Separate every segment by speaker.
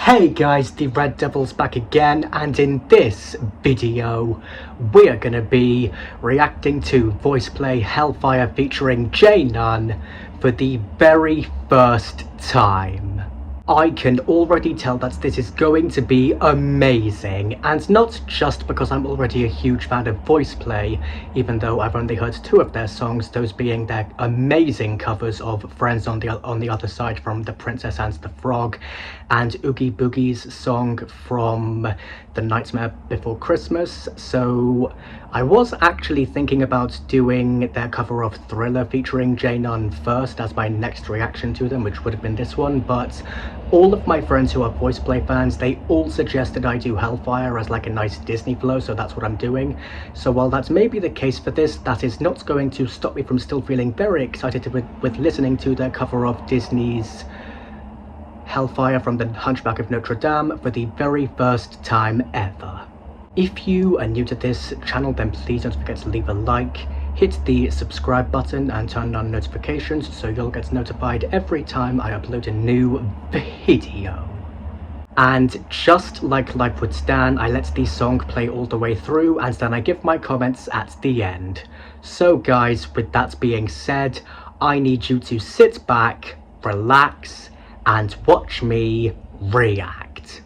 Speaker 1: Hey guys, the Red Devil's back again, and in this video we are going to be reacting to VoicePlay Hellfire featuring J.None for the very first time. I can already tell that this is going to be amazing, and not just because I'm already a huge fan of VoicePlay, even though I've only heard two of their songs, those being their amazing covers of Friends on the Other Side from The Princess and the Frog, and Oogie Boogie's song from The Nightmare Before Christmas. So I was actually thinking about doing their cover of Thriller featuring J.None first as my next reaction to them, which would have been this one, but all of my friends who are VoicePlay fans, they all suggested I do Hellfire as like a nice Disney flow, so that's what I'm doing. So while that may be the case for this, that is not going to stop me from still feeling very excited with listening to their cover of Disney's Hellfire from The Hunchback of Notre Dame for the very first time ever. If you are new to this channel, then please don't forget to leave a like, hit the subscribe button and turn on notifications so you'll get notified every time I upload a new video. And just like Life with Stan, I let the song play all the way through and then I give my comments at the end. So guys, with that being said, I need you to sit back, relax, and watch me react.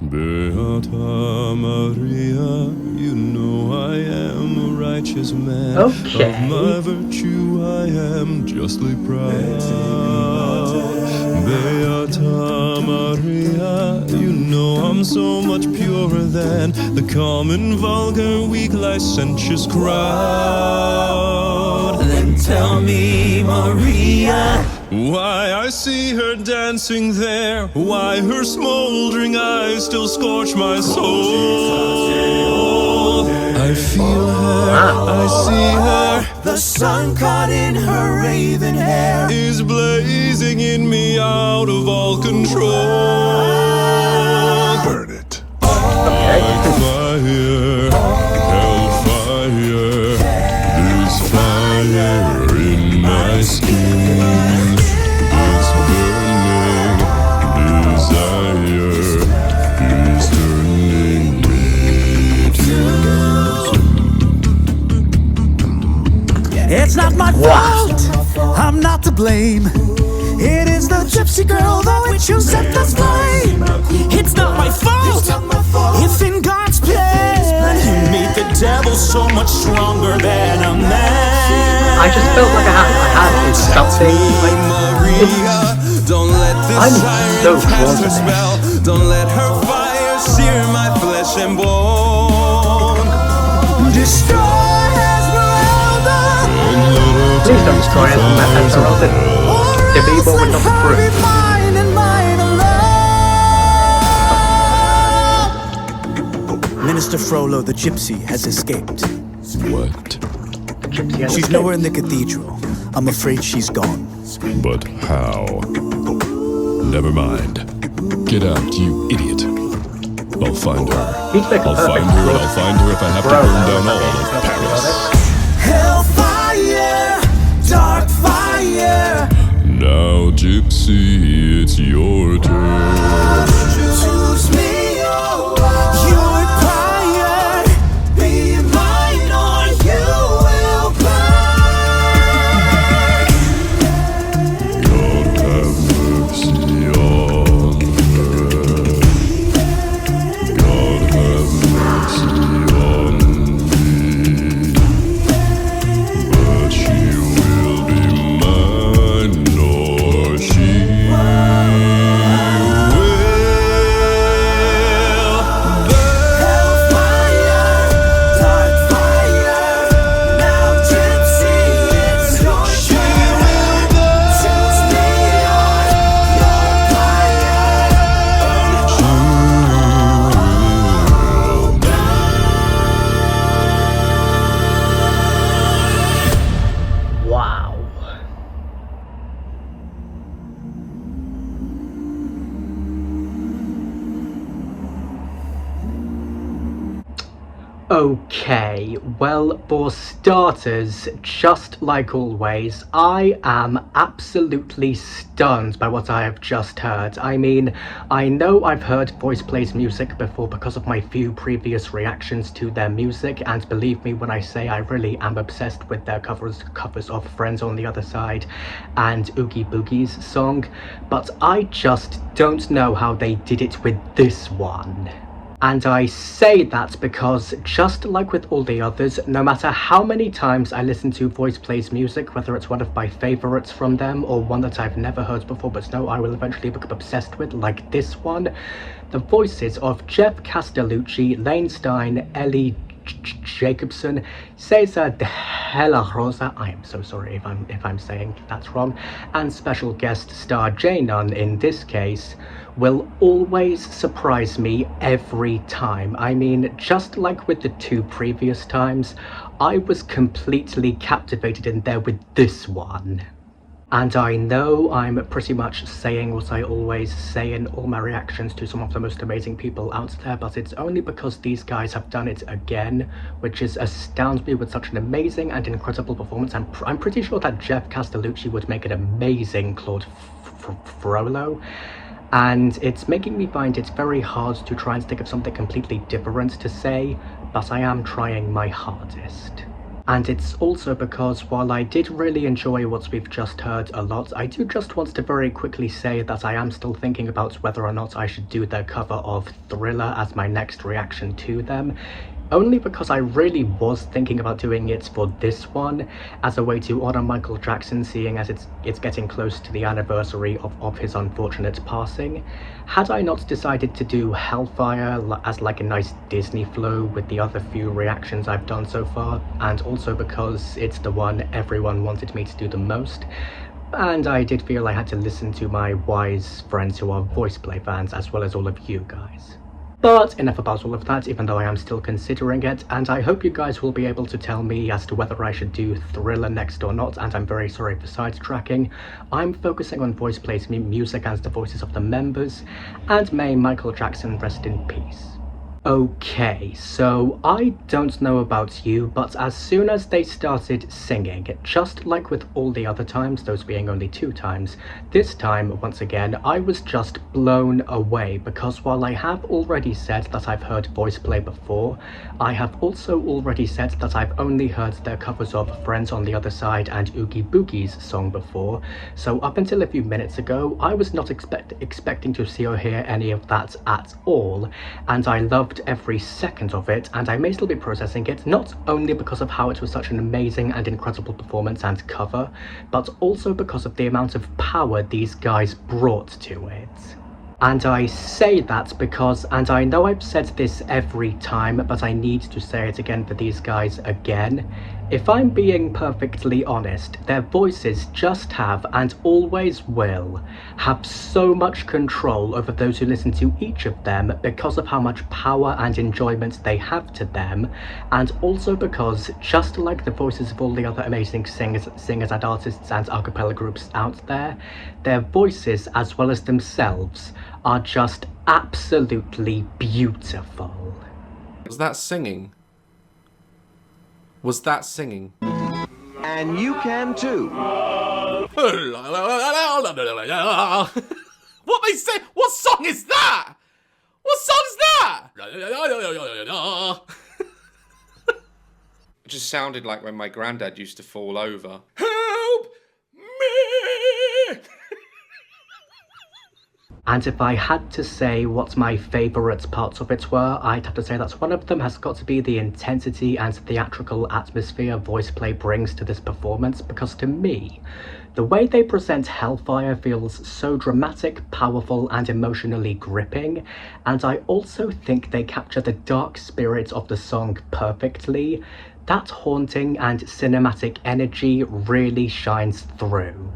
Speaker 2: Beata Maria, you know I am a righteous man.
Speaker 1: Okay.
Speaker 2: Of my virtue I am justly proud. Beata Maria, you know I'm so much purer than the common, vulgar, weak, licentious crowd.
Speaker 3: Then tell me, Maria,
Speaker 2: why I see her dancing there, why her smoldering eyes still scorch my soul. I feel her, I see her,
Speaker 3: the sun caught in her raven hair
Speaker 2: is blazing in me out of all control. Burn it. Like fire, hellfire, there's fire in my skin. This burning desire is turning me to.
Speaker 3: It's not my fault, I'm not to blame. It is the gypsy girl, the witch who set the flame. It's not my fault, if in God's plan you meet the devil so much stronger than a man.
Speaker 1: I just felt like I had something like
Speaker 2: Don't let this
Speaker 1: I'm so
Speaker 2: cast her
Speaker 1: drawn to
Speaker 2: spell. Don't let her fire sear my flesh and bone.
Speaker 3: Destroy Esmeralda.
Speaker 1: Please don't destroy us from that Esmeralda. The people would not approve.
Speaker 3: Mine and mine alone. Minister Frollo the gypsy has escaped.
Speaker 2: What?
Speaker 3: She's nowhere in the cathedral. I'm afraid she's gone.
Speaker 2: But how? Never mind. Get out, you idiot. I'll find her. I'll find her and I'll find her if I have to burn down all of Paris.
Speaker 3: Hellfire, dark fire.
Speaker 2: Now, Gypsy, it's your turn.
Speaker 3: Choose me, you're tired. Be mine or you will burn.
Speaker 2: God have mercy on her. God have mercy on me. But she will be mine, or she will.
Speaker 1: Okay, well, for starters, just like always, I am absolutely stunned by what I have just heard. I mean, I know I've heard VoicePlay's music before because of my few previous reactions to their music, and believe me when I say I really am obsessed with their covers of Friends on the Other Side and Oogie Boogie's song, but I just don't know how they did it with this one. And I say that because, just like with all the others, no matter how many times I listen to VoicePlay's music, whether it's one of my favourites from them or one that I've never heard before but know I will eventually become obsessed with, like this one, the voices of Jeff Castellucci, Lane Stein, Ellie Jacobson, Cesar de la Rosa, I am so sorry if I'm saying that's wrong, and special guest star J.None in this case, will always surprise me every time. I mean, just like with the two previous times, I was completely captivated in there with this one. And I know I'm pretty much saying what I always say in all my reactions to some of the most amazing people out there, but it's only because these guys have done it again, which is astounds me with such an amazing and incredible performance. I'm pretty sure that Jeff Castellucci would make an amazing Claude Frollo, and it's making me find it very hard to try and think of something completely different to say, but I am trying my hardest. And it's also because while I did really enjoy what we've just heard a lot, I do just want to very quickly say that I am still thinking about whether or not I should do their cover of Thriller as my next reaction to them. Only because I really was thinking about doing it for this one as a way to honor Michael Jackson, seeing as it's getting close to the anniversary of his unfortunate passing. Had I not decided to do Hellfire as like a nice Disney flow with the other few reactions I've done so far, and also because it's the one everyone wanted me to do the most, and I did feel I had to listen to my wise friends who are VoicePlay fans as well as all of you guys. But enough about all of that, even though I am still considering it, and I hope you guys will be able to tell me as to whether I should do Thriller next or not, and I'm very sorry for sidetracking. I'm focusing on VoicePlay's music and the voices of the members, and may Michael Jackson rest in peace. Okay, so I don't know about you, but as soon as they started singing, just like with all the other times, those being only 2 times, this time, once again, I was just blown away, because while I have already said that I've heard VoicePlay before, I have also already said that I've only heard their covers of Friends on the Other Side and Oogie Boogie's song before, so up until a few minutes ago, I was not expecting to see or hear any of that at all, and I loved every second of it, and I may still be processing it, not only because of how it was such an amazing and incredible performance and cover, but also because of the amount of power these guys brought to it. And I say that because, and I know I've said this every time, but I need to say it again for these guys again, if I'm being perfectly honest, their voices just have, and always will, have so much control over those who listen to each of them because of how much power and enjoyment they have to them, and also because, just like the voices of all the other amazing singers and artists and a cappella groups out there, their voices, as well as themselves, are just absolutely beautiful.
Speaker 4: Was that singing? Was that singing?
Speaker 5: And you can too.
Speaker 4: What they say? What song is that? What song's that? It just sounded like when my granddad used to fall over. Help me!
Speaker 1: And if I had to say what my favourite parts of it were, I'd have to say that one of them has got to be the intensity and theatrical atmosphere VoicePlay brings to this performance, because to me, the way they present Hellfire feels so dramatic, powerful, and emotionally gripping, and I also think they capture the dark spirit of the song perfectly. That haunting and cinematic energy really shines through.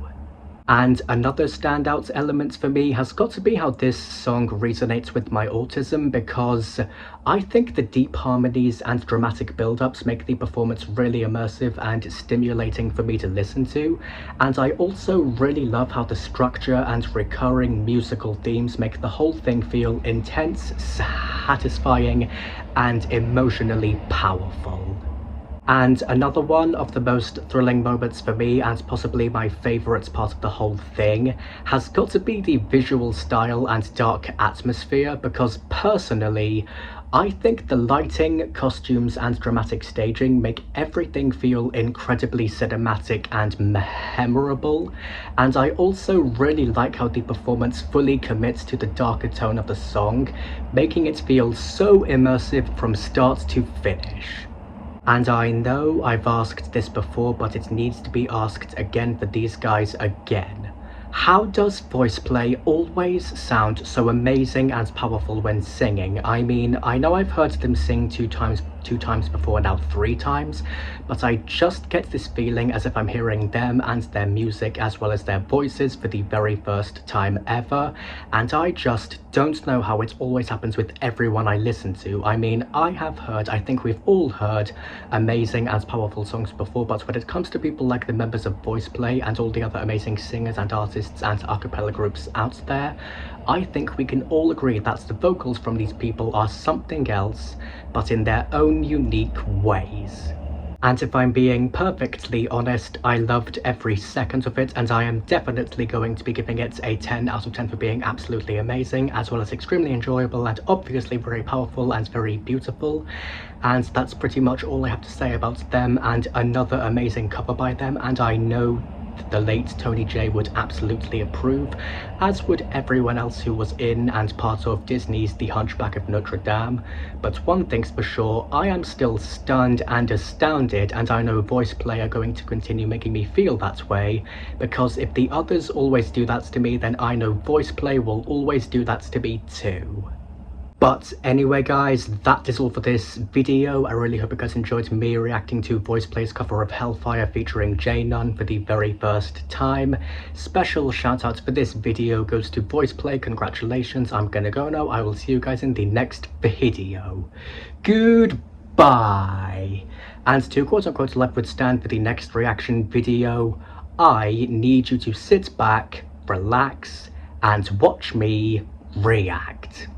Speaker 1: And another standout element for me has got to be how this song resonates with my autism, because I think the deep harmonies and dramatic build-ups make the performance really immersive and stimulating for me to listen to, and I also really love how the structure and recurring musical themes make the whole thing feel intense, satisfying, and emotionally powerful. And another one of the most thrilling moments for me, and possibly my favourite part of the whole thing, has got to be the visual style and dark atmosphere, because personally, I think the lighting, costumes, and dramatic staging make everything feel incredibly cinematic and memorable, and I also really like how the performance fully commits to the darker tone of the song, making it feel so immersive from start to finish. And I know I've asked this before, but it needs to be asked again for these guys again. How does VoicePlay always sound so amazing and powerful when singing? I mean, I know I've heard them sing two times before, now 3 times, but I just get this feeling as if I'm hearing them and their music as well as their voices for the very first time ever, and I just don't know how it always happens with everyone I listen to. I mean, I think we've all heard amazing and powerful songs before, but when it comes to people like the members of VoicePlay and all the other amazing singers and artists and a cappella groups out there, I think we can all agree that the vocals from these people are something else, but in their own unique ways. And if I'm being perfectly honest, I loved every second of it, and I am definitely going to be giving it a 10 out of 10 for being absolutely amazing, as well as extremely enjoyable and obviously very powerful and very beautiful. And that's pretty much all I have to say about them, and another amazing cover by them, and I know the late Tony J would absolutely approve, as would everyone else who was in and part of Disney's The Hunchback of Notre Dame. But one thing's for sure, I am still stunned and astounded, and I know VoicePlay are going to continue making me feel that way, because if the others always do that to me, then I know VoicePlay will always do that to me too. But anyway guys, that is all for this video. I really hope you guys enjoyed me reacting to VoicePlay's cover of Hellfire featuring J.None for the very first time. Special shout out for this video goes to VoicePlay, congratulations, I'm gonna go now. I will see you guys in the next video. Goodbye! And to quote-unquote leftward stand for the next reaction video, I need you to sit back, relax, and watch me react.